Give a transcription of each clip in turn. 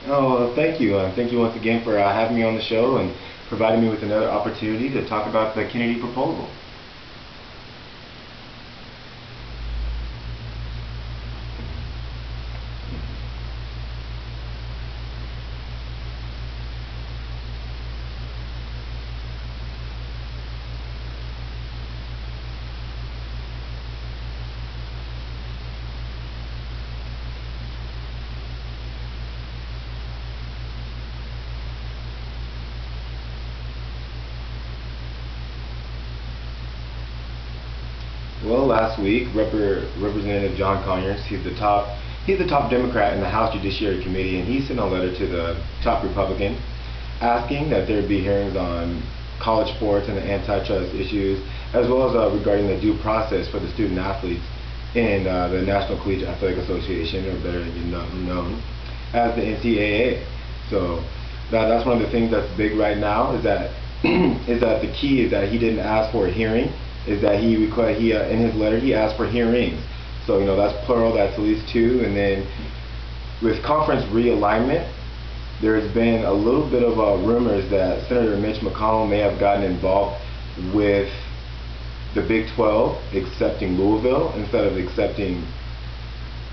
Oh, thank you. Thank you once again for having me on the show and providing me with another opportunity to talk about the Kennedy proposal. Well, last week, Representative John Conyers, he's the top Democrat in the House Judiciary Committee, and he sent a letter to the top Republican asking that there be hearings on college sports and the antitrust issues, as well as regarding the due process for the student athletes in the National Collegiate Athletic Association, or better known as the NCAA. So that's one of the things that's big right now, is that is that the key is that he didn't ask for a hearing, is that in his letter he asked for hearings. So that's plural, that's at least two. And then with conference realignment, there's been a little bit of rumors that Senator Mitch McConnell may have gotten involved with the Big 12 accepting Louisville instead of accepting,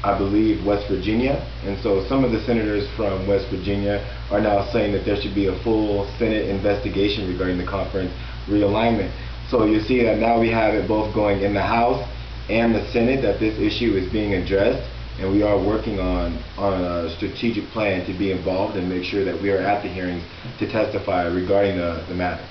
I believe, West Virginia. And so some of the senators from West Virginia are now saying that there should be a full Senate investigation regarding the conference realignment. So you see that now we have it both going in the House and the Senate, that this issue is being addressed, and we are working on a strategic plan to be involved and make sure that we are at the hearings to testify regarding the matter.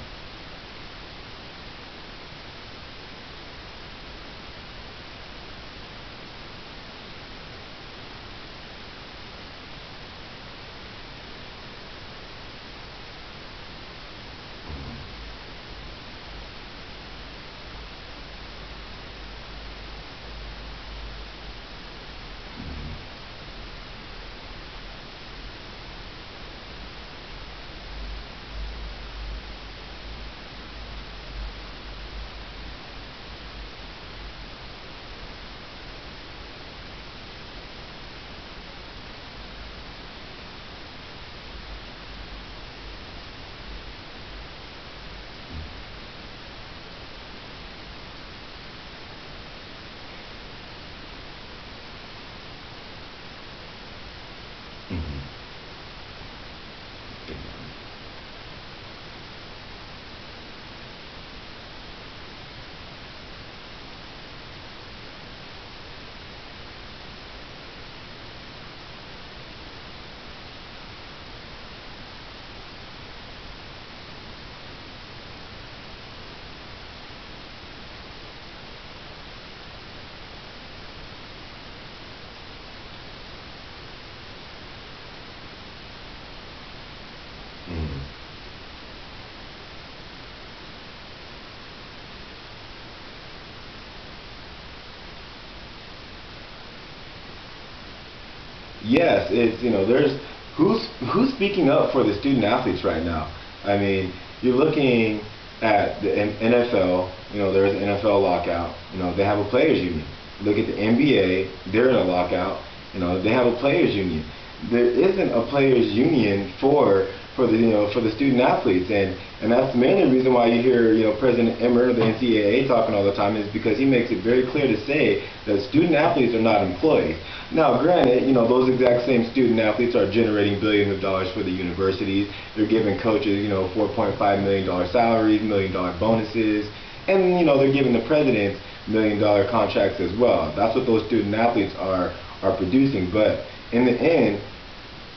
Yes, it's there's who's speaking up for the student athletes right now. I mean, you're looking at the NFL. There's an NFL lockout. They have a players union. Look at the NBA. They're in a lockout. They have a players union. There isn't a players union for the student athletes, and that's the main reason why you hear President Emmer of the NCAA talking all the time, is because he makes it very clear to say that student athletes are not employees. Now, granted, those exact same student athletes are generating billions of dollars for the universities. They're giving coaches $4.5 million salaries, $1 million bonuses, and they're giving the presidents $1 million contracts as well. That's what those student athletes are producing. But in the end,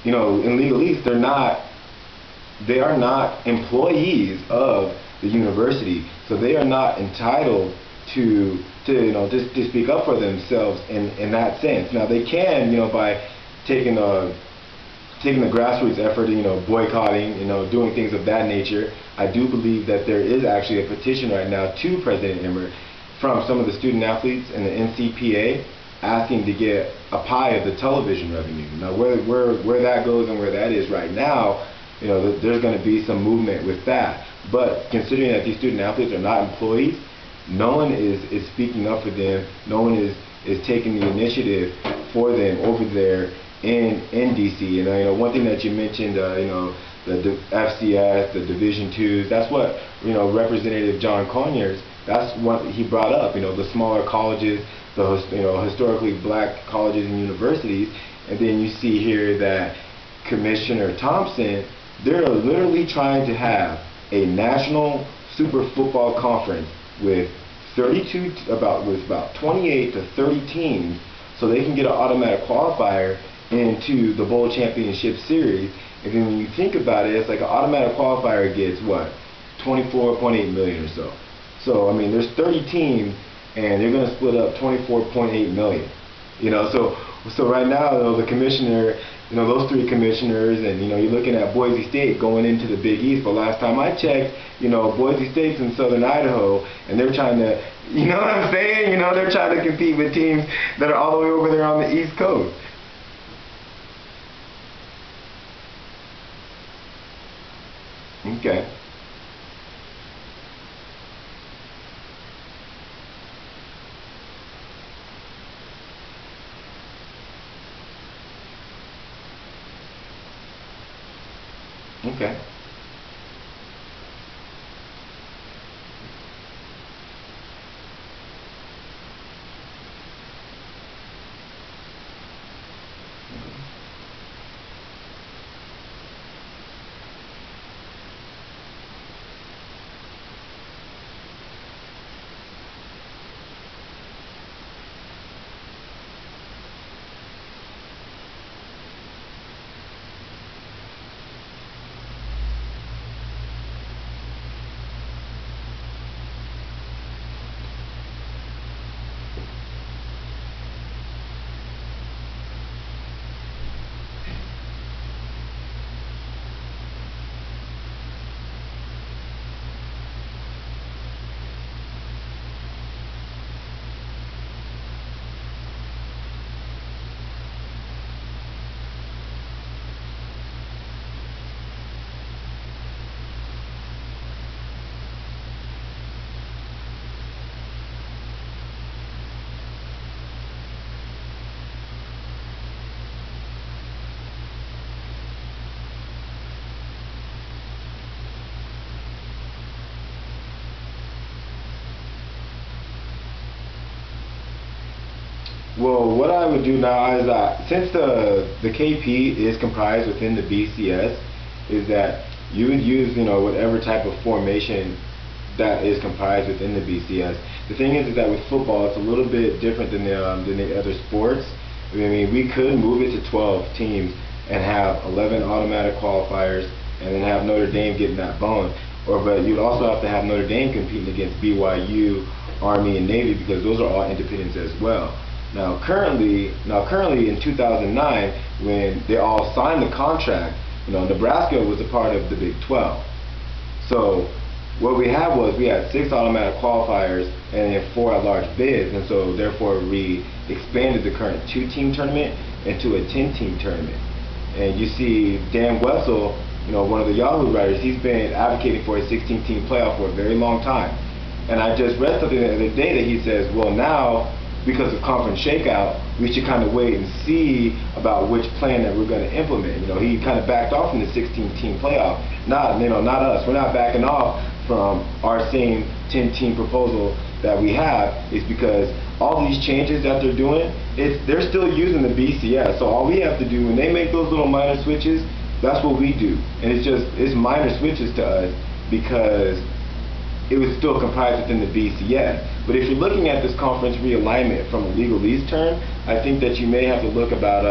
in legalese, they are not employees of the university, so they are not entitled to speak up for themselves in that sense. Now they can, by taking the grassroots effort, boycotting, doing things of that nature. I do believe that there is actually a petition right now to President Emmer from some of the student athletes and the NCPA asking to get a pie of the television revenue. Now where that goes and where that is right now, there's going to be some movement with that. But considering that these student athletes are not employees, no one is speaking up for them. No one is taking the initiative for them over there in DC. One thing that you mentioned, the FCS, the Division twos. That's what Representative John Conyers. That's what he brought up. The smaller colleges, the historically black colleges and universities. And then you see here that Commissioner Thompson, they're literally trying to have a national super football conference with about 28 to 30 teams, so they can get an automatic qualifier into the Bowl Championship Series. And then when you think about it, it's like an automatic qualifier gets what, 24.8 million or so. So I mean, there's 30 teams, and they're going to split up 24.8 million. So right now, the commissioner, those three commissioners, and you're looking at Boise State going into the Big East. But last time I checked, Boise State's in southern Idaho, and they're trying to, you know what I'm saying? They're trying to compete with teams that are all the way over there on the East Coast. Okay. Okay. Well, what I would do now is that since the KP is comprised within the BCS, is that you would use whatever type of formation that is comprised within the BCS. The thing is that with football, it's a little bit different than the other sports. I mean, we could move it to 12 teams and have 11 automatic qualifiers, and then have Notre Dame getting that bone. But you'd also have to have Notre Dame competing against BYU, Army, and Navy, because those are all independents as well. Now currently in 2009, when they all signed the contract, Nebraska was a part of the Big 12. So what we had 6 automatic qualifiers and then 4 at-large bids, and so therefore we expanded the current 2-team tournament into a 10-team tournament. And you see Dan Wessel, one of the Yahoo writers, he's been advocating for a 16-team playoff for a very long time. And I just read something the other day that he says, well, now, because of conference shakeout, we should kind of wait and see about which plan that we're going to implement. He kind of backed off from the 16-team playoff. Not us. We're not backing off from our same 10-team proposal that we have. It's because all these changes that they're doing, they're still using the BCS. So all we have to do when they make those little minor switches, that's what we do. And it's minor switches to us because it was still comprised within the BCS. But if you're looking at this conference realignment from a legalese term, I think that you may have to look about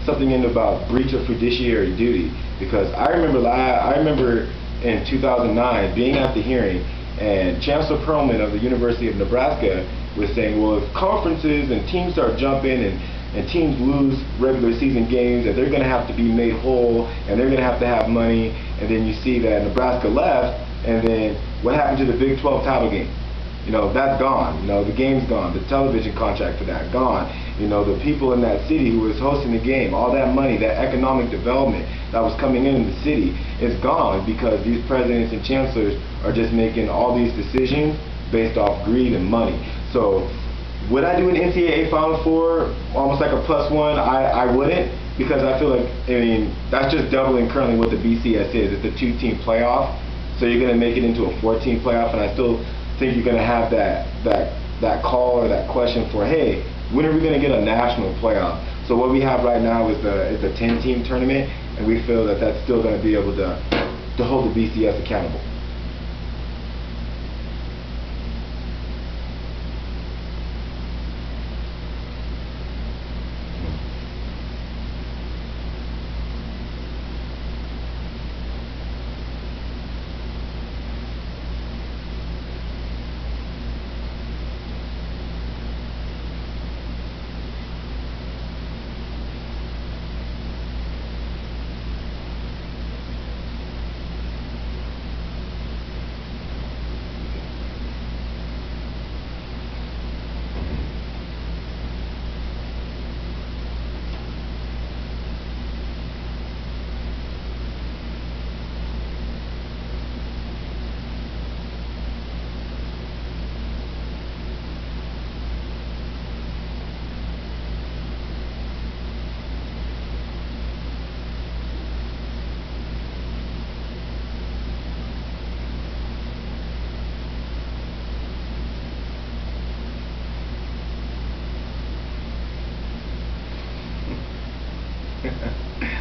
something about breach of fiduciary duty. Because I remember in 2009 being at the hearing, and Chancellor Perlman of the University of Nebraska was saying, well, if conferences and teams start jumping and teams lose regular season games, that they're going to have to be made whole, and they're going to have money. And then you see that Nebraska left, and then what happened to the Big 12 title game? That's gone. The game's gone. The television contract for that, gone. The people in that city who was hosting the game, all that money, that economic development that was coming in the city, is gone because these presidents and chancellors are just making all these decisions based off greed and money. So would I do an NCAA Final Four almost like a +1? I wouldn't. because I feel like, I mean, that's just doubling currently what the BCS is. It's a 2-team playoff, so you're going to make it into a 4-team playoff, and I still think you're going to have that call or that question for, hey, when are we going to get a national playoff? So what we have right now is a 10-team tournament, and we feel that that's still going to be able to hold the BCS accountable.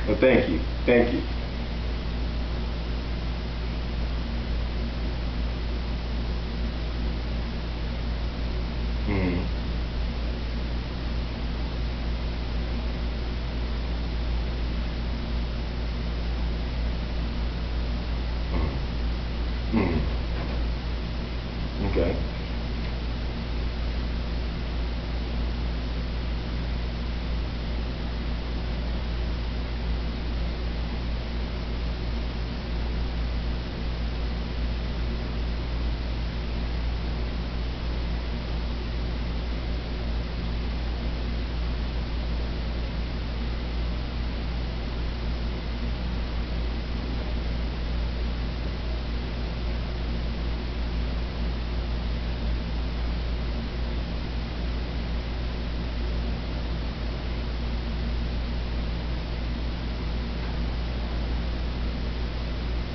Well, thank you. Thank you. Mm. Mm. Okay.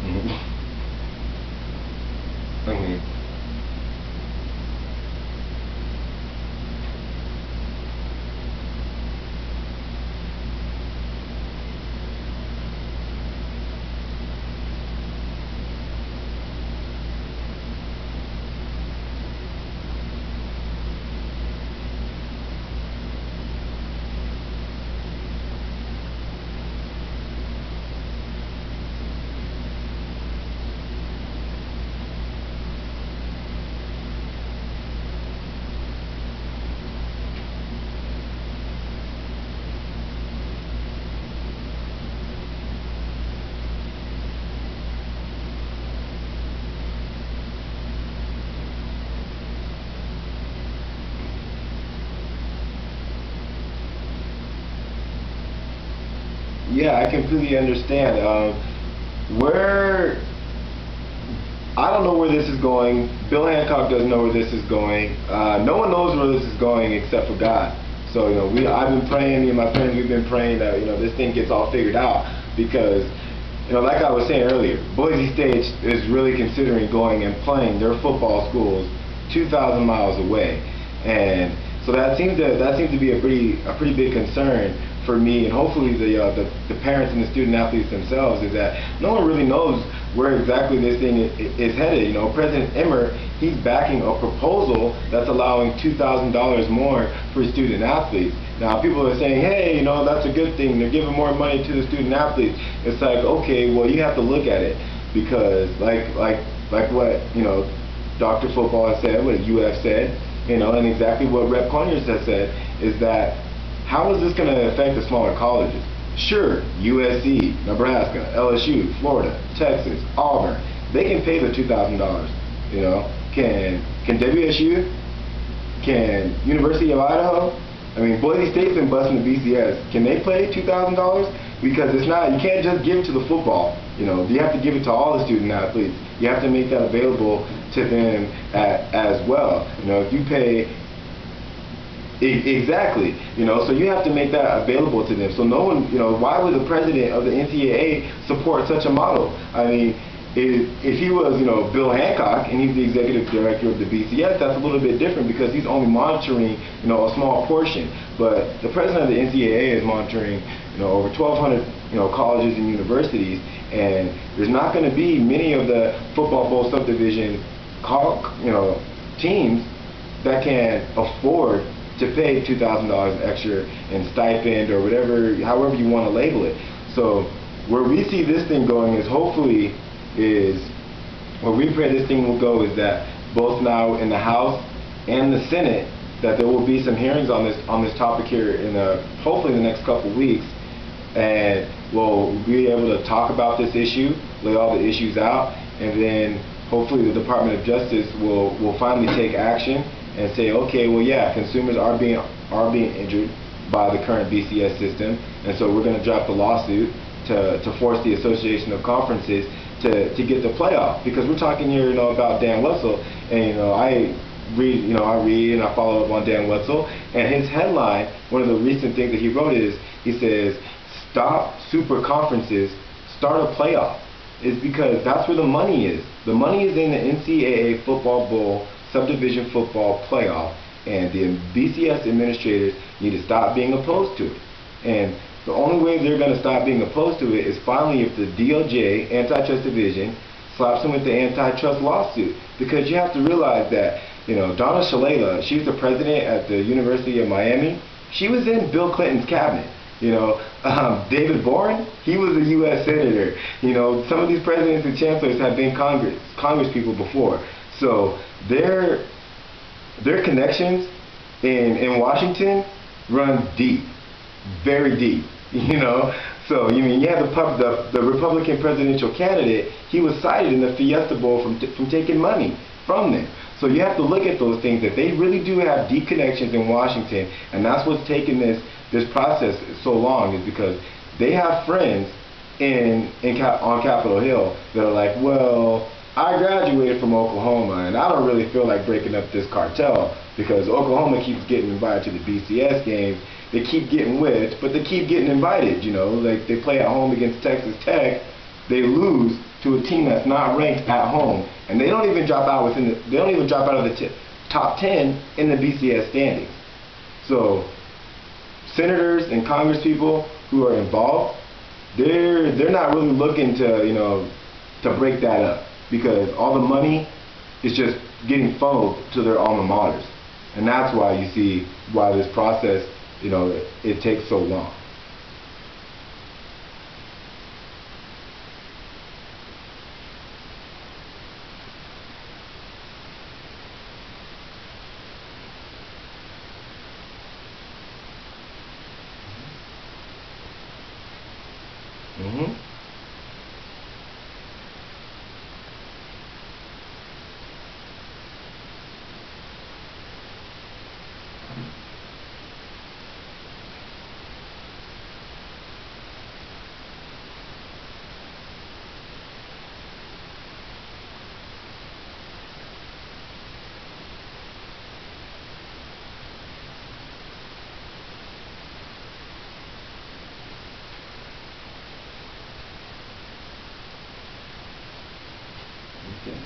Mm-hmm. Yeah, I completely understand. Where I don't know where this is going. Bill Hancock doesn't know where this is going. No one knows where this is going except for God. So I've been praying. Me and my friends, we've been praying that this thing gets all figured out, because like I was saying earlier, Boise State is really considering going and playing their football schools 2,000 miles away, and so that seems to be a pretty big concern for me, and hopefully the parents and the student athletes themselves, is that no one really knows where exactly this thing is headed. President Emmer, he's backing a proposal that's allowing $2,000 more for student athletes. Now people are saying, hey, that's a good thing, they're giving more money to the student athletes. It's like, okay, well, you have to look at it, because like what Dr. Football has said, what UF said, and exactly what Rep. Conyers has said, is that how is this going to affect the smaller colleges? Sure, USC, Nebraska, LSU, Florida, Texas, Auburn, they can pay the $2,000. Can WSU? Can University of Idaho? I mean, Boise State's been busting the BCS. Can they pay $2,000? Because it's not. You can't just give it to the football. You have to give it to all the student athletes. You have to make that available to them as well. If you pay Exactly. So you have to make that available to them. So no one, why would the president of the NCAA support such a model? I mean, if he was, Bill Hancock and he's the executive director of the BCS, that's a little bit different because he's only monitoring, a small portion. But the president of the NCAA is monitoring, over 1,200, colleges and universities, and there's not going to be many of the football bowl subdivision, teams that can afford to pay $2,000 extra in stipend or whatever, however you want to label it. So where we see this thing going is hopefully where we pray this thing will go is that both now in the House and the Senate that there will be some hearings on this topic here in hopefully the next couple weeks, and we'll be able to talk about this issue, lay all the issues out, and then hopefully the Department of Justice will finally take action and say, okay, well, yeah, consumers are being injured by the current BCS system, and so we're going to drop the lawsuit to force the Association of Conferences to get the playoff. Because we're talking here, about Dan Wetzel, and I read and I follow up on Dan Wetzel, and his headline, one of the recent things that he wrote is, he says, "Stop super conferences, start a playoff." Is because that's where the money is. The money is in the NCAA football bowl subdivision football playoff, and the BCS administrators need to stop being opposed to it. And the only way they're going to stop being opposed to it is finally if the DOJ, Antitrust Division, slaps them with the antitrust lawsuit. Because you have to realize that, Donna Shalala, she's the president at the University of Miami. She was in Bill Clinton's cabinet. David Boren, he was a U.S. senator. Some of these presidents and chancellors have been Congress people before. So their connections in Washington run deep, very deep. So you have the Republican presidential candidate. He was cited in the Fiesta Bowl from taking money from them. So you have to look at those things, that they really do have deep connections in Washington, and that's what's taken this process so long, is because they have friends on Capitol Hill that are like, well, I graduated from Oklahoma and I don't really feel like breaking up this cartel because Oklahoma keeps getting invited to the BCS games. They keep getting whipped, but they keep getting invited. Like they play at home against Texas Tech, they lose to a team that's not ranked at home, and they don't even drop out of the top 10 in the BCS standings. So senators and Congress people who are involved, they're not really looking to break that up, because all the money is just getting funneled to their alma maters, and that's why you see why this process, it takes so long. Mm-hmm. Okay.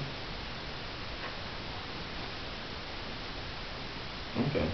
Okay.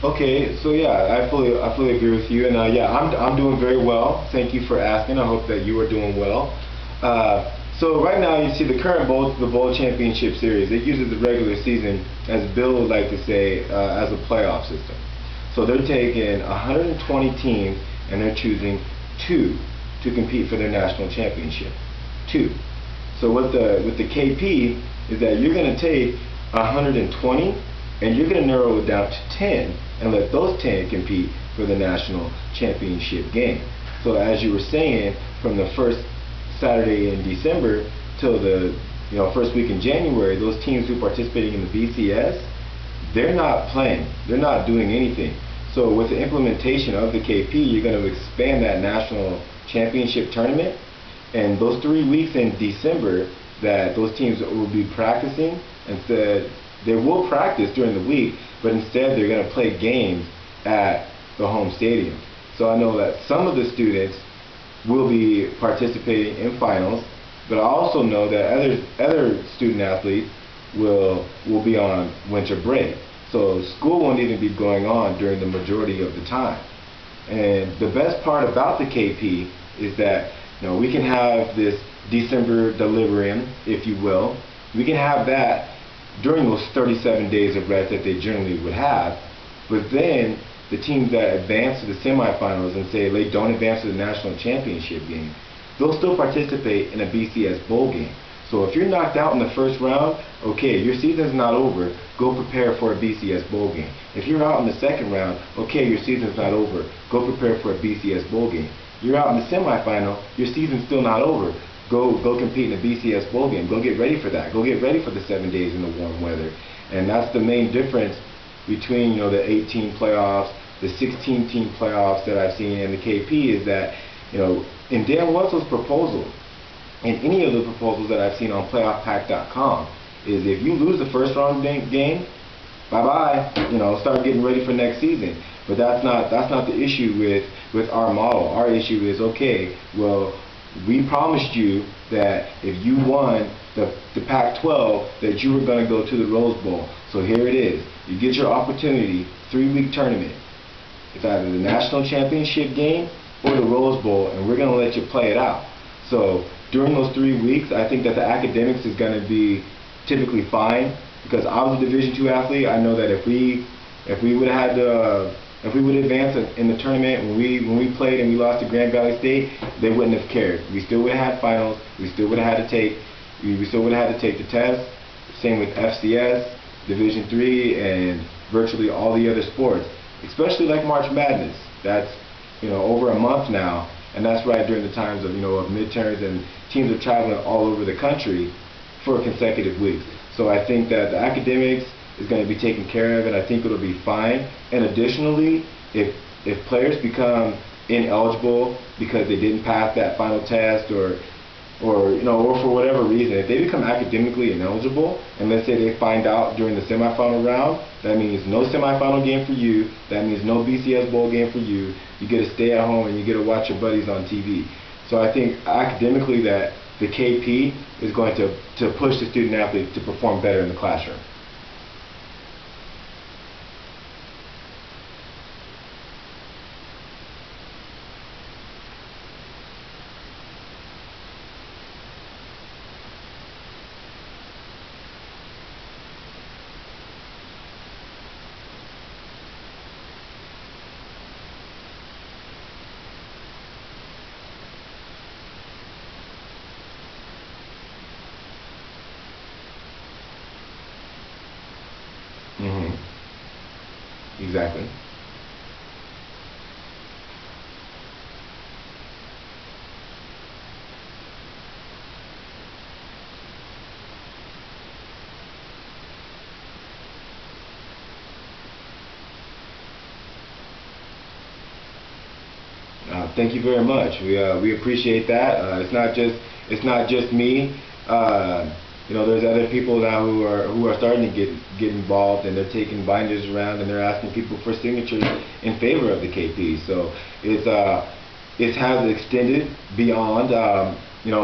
Okay, so yeah, I fully agree with you, and yeah, I'm doing very well. Thank you for asking. I hope that you are doing well. So right now, you see the current the bowl championship series. It uses the regular season, as Bill would like to say, as a playoff system. So they're taking 120 teams and they're choosing two to compete for their national championship. Two. So with the KP is that you're going to take 120 and you're going to narrow it down to 10 and let those 10 compete for the national championship game. So as you were saying, from the first Saturday in December till the first week in January, those teams who are participating in the BCS, they're not playing. They're not doing anything. So with the implementation of the KP, you're going to expand that national championship tournament, and those 3 weeks in December that those teams will be practicing, instead they will practice during the week, but instead they're going to play games at the home stadium. So I know that some of the students will be participating in finals, but I also know that other student athletes will be on winter break. So school won't even be going on during the majority of the time. And the best part about the KP is that we can have this December delirium, if you will. We can have that during those 37 days of rest that they generally would have. But then the teams that advance to the semifinals and say they don't advance to the national championship game, they'll still participate in a BCS bowl game. So if you're knocked out in the first round, okay, your season's not over. Go prepare for a BCS bowl game. If you're out in the second round, okay, your season's not over. Go prepare for a BCS bowl game. You're out in the semifinal, your season's still not over. Go compete in a BCS bowl game. Go get ready for that. Go get ready for the 7 days in the warm weather. And that's the main difference between the 18 playoffs, the 16-team playoffs that I've seen, and the KP is that in Dan Wetzel's proposal, and any of the proposals that I've seen on playoffpack.com, is if you lose the first round game, bye-bye, start getting ready for next season. But that's not the issue with our model. Our issue is, okay, well, we promised you that if you won the Pac-12 that you were going to go to the Rose Bowl. So here it is. You get your opportunity, 3-week tournament. It's either the national championship game or the Rose Bowl, and we're going to let you play it out. So during those 3 weeks, I think that the academics is going to be typically fine, because I was a Division II athlete. I know that if we would have had if we would advance in the tournament when we played and we lost to Grand Valley State, they wouldn't have cared. We still would have had finals. We still would have had to take the test. Same with FCS, Division III, and virtually all the other sports, especially like March Madness. That's over a month now, and that's right during the times of of midterms, and teams are traveling all over the country for consecutive weeks. So I think that the academics is going to be taken care of, and I think it'll be fine. And additionally, if players become ineligible because they didn't pass that final test, or for whatever reason, if they become academically ineligible, and let's say they find out during the semifinal round, that means no semifinal game for you. That means no BCS bowl game for you. You get to stay at home and you get to watch your buddies on TV. So I think academically that the KP is going to push the student athlete to perform better in the classroom. Mm-hmm. Exactly. Thank you very much. We appreciate that. It's not just me. There's other people now who are starting to get involved, and they're taking binders around and they're asking people for signatures in favor of the KP. So it has extended beyond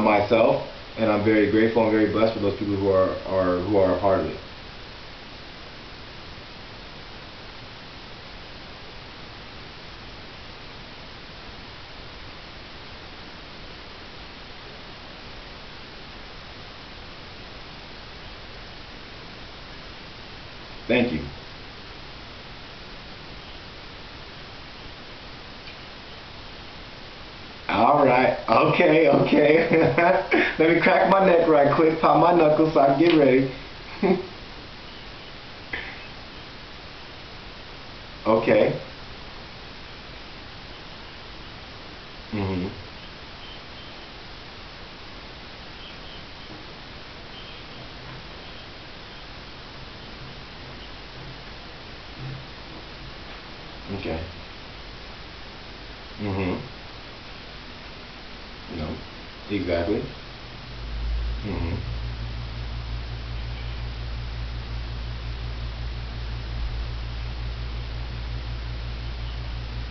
myself, and I'm very grateful and very blessed for those people who are a part of it. Thank you. All right. Okay. Let me crack my neck right quick, pop my knuckles so I can get ready. Okay. Mhm. Okay. Mhm. No. Exactly. Mhm.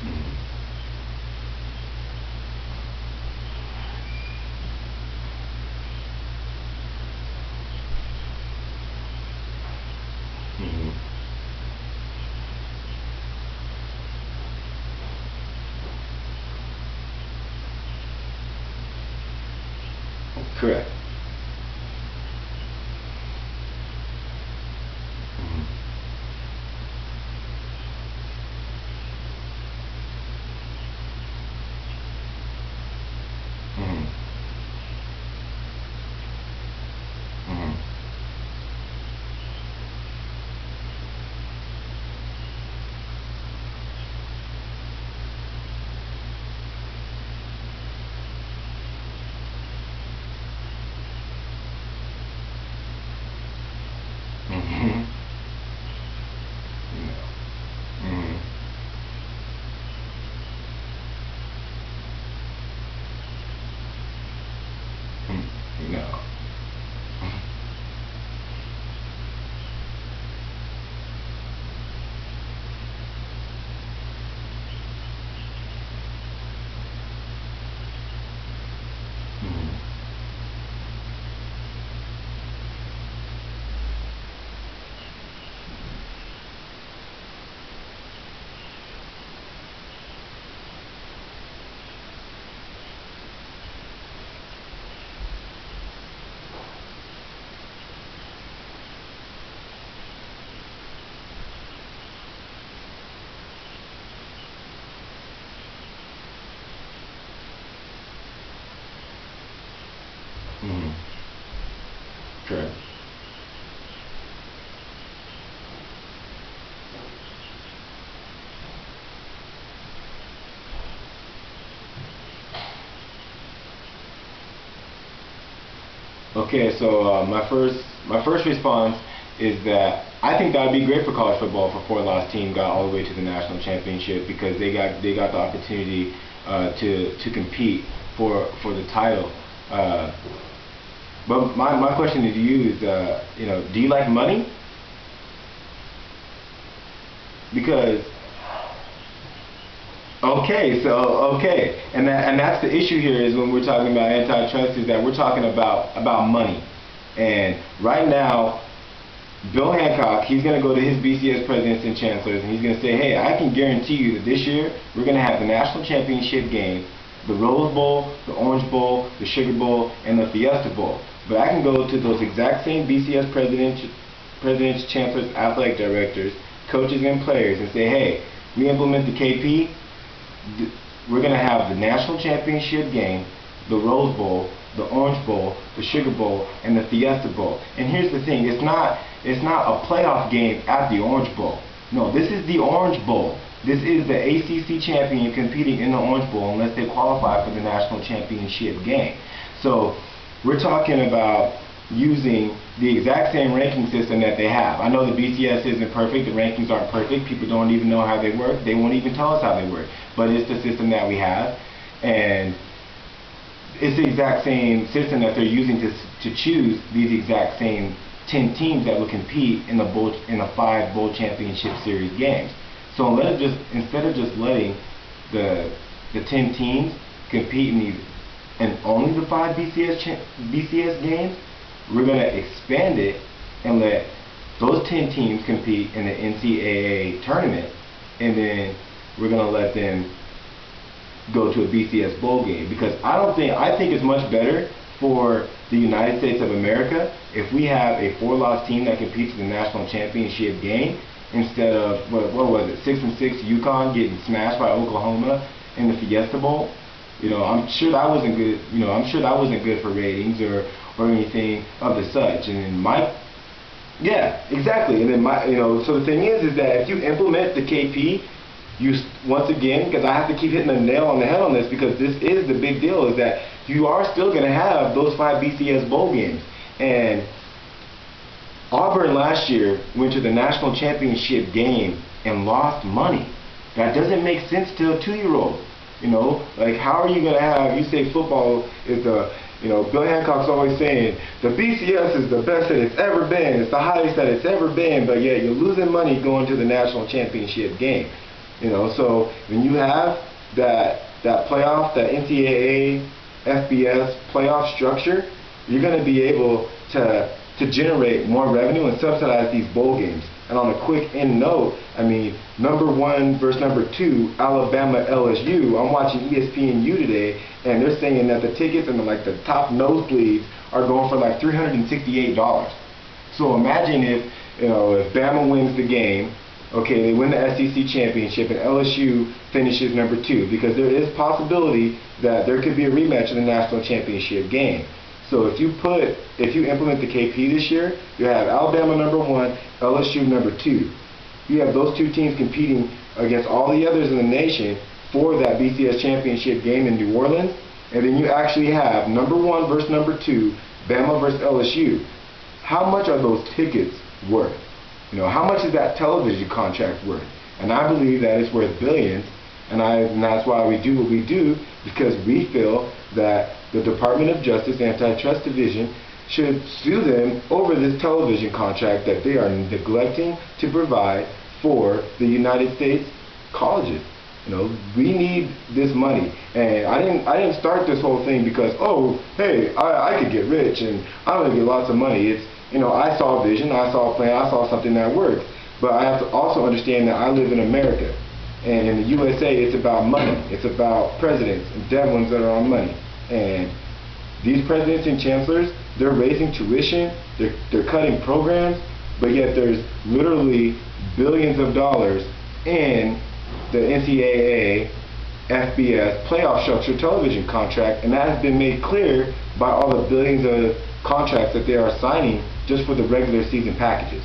Mhm. Mhm. Correct. Mhm. Mhm. Mhm. Mhm. No. Mhm. No. Mhm. Mhm. Correct. Okay, so my first response is that I think that would be great for college football if a four-loss team got all the way to the national championship because they got the opportunity to compete for the title. Uh, but my question to you is, do you like money? Because okay, and that's the issue here is when we're talking about antitrust is that we're talking about money, and right now, Bill Hancock, he's going to go to his BCS presidents and chancellors, and he's going to say, hey, I can guarantee you that this year we're going to have the national championship game, the Rose Bowl, the Orange Bowl, the Sugar Bowl, and the Fiesta Bowl. But I can go to those exact same BCS presidents, chancellors, athletic directors, coaches, and players and say, hey, we implement the KP, we're going to have the national championship game, the Rose Bowl, the Orange Bowl, the Sugar Bowl, and the Fiesta Bowl. And here's the thing, it's not a playoff game at the Orange Bowl. No, this is the Orange Bowl. This is the ACC champion competing in the Orange Bowl unless they qualify for the national championship game. So we're talking about using the exact same ranking system that they have. I know the BCS isn't perfect, the rankings aren't perfect, people don't even know how they work, they won't even tell us how they work, but it's the system that we have, and it's the exact same system that they're using to choose these exact same 10 teams that will compete in the 5 bowl championship series games. So instead of just letting the 10 teams compete in only the 5 BCS games, we're going to expand it and let those 10 teams compete in the NCAA tournament, and then we're going to let them go to a BCS bowl game, because I think it's much better for the United States of America if we have a 4-loss team that competes in the national championship game instead of what was it, 6-6 UConn getting smashed by Oklahoma in the Fiesta Bowl. You know, I'm sure that wasn't good. You know, I'm sure that wasn't good for ratings or anything of the such. And then yeah, exactly. And then so the thing is that if you implement the KP, once again, because I have to keep hitting the nail on the head on this, because this is the big deal, is that you are still going to have those 5 BCS bowl games. And Auburn last year went to the national championship game and lost money. That doesn't make sense to a 2-year-old. You know, like, how are you going to have, you say football is the, you know, Bill Hancock's always saying, the BCS is the best that it's ever been, it's the highest that it's ever been, but yet you're losing money going to the national championship game. You know, so when you have that playoff, that NCAA, FBS playoff structure, you're going to be able to generate more revenue and subsidize these bowl games. And on a quick end note, I mean, #1 versus #2, Alabama LSU. I'm watching ESPNU today, and they're saying that the tickets and the top nosebleeds are going for like $368. So imagine if Bama wins the game, okay, they win the SEC championship, and LSU finishes #2, because there is possibility that there could be a rematch in the national championship game. So if you implement the KP this year, you have Alabama #1, LSU #2. You have those two teams competing against all the others in the nation for that BCS championship game in New Orleans, and then you actually have #1 versus #2, Bama versus LSU. How much are those tickets worth? You know, how much is that television contract worth? And I believe that it's worth billions, and that's why we do what we do, because we feel that the Department of Justice Antitrust Division should sue them over this television contract that they are neglecting to provide for the United States colleges. You know, we need this money, and I didn't start this whole thing because, oh, hey, I could get rich and I'm gonna get lots of money. It's, you know, I saw a vision, I saw a plan, I saw something that works. But I have to also understand that I live in America, and in the USA, it's about money. It's about presidents and dead ones that are on money. And these presidents and chancellors, they're raising tuition, they're cutting programs, but yet there's literally billions of dollars in the NCAA, FBS playoff structure television contract, and that has been made clear by all the billions of contracts that they are signing just for the regular season packages.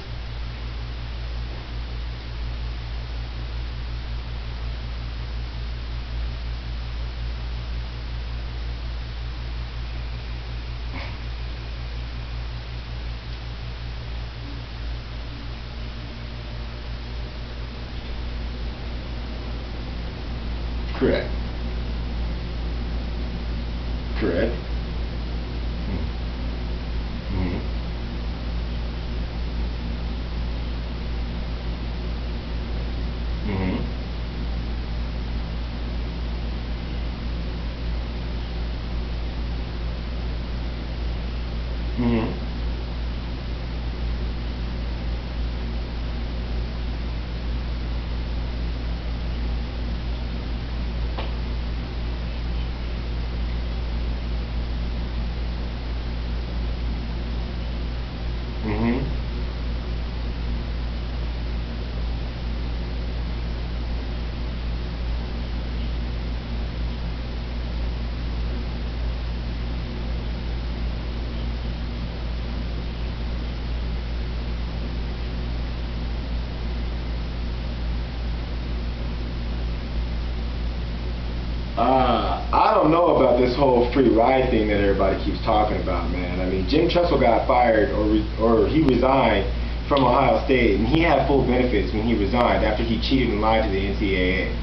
Correct. Correct. Mm-hmm. Mm-hmm. Mm-hmm. Mm-hmm. I don't know about this whole free ride thing that everybody keeps talking about, man. I mean, Jim Tressel got fired or he resigned from Ohio State, and he had full benefits when he resigned after he cheated and lied to the NCAA.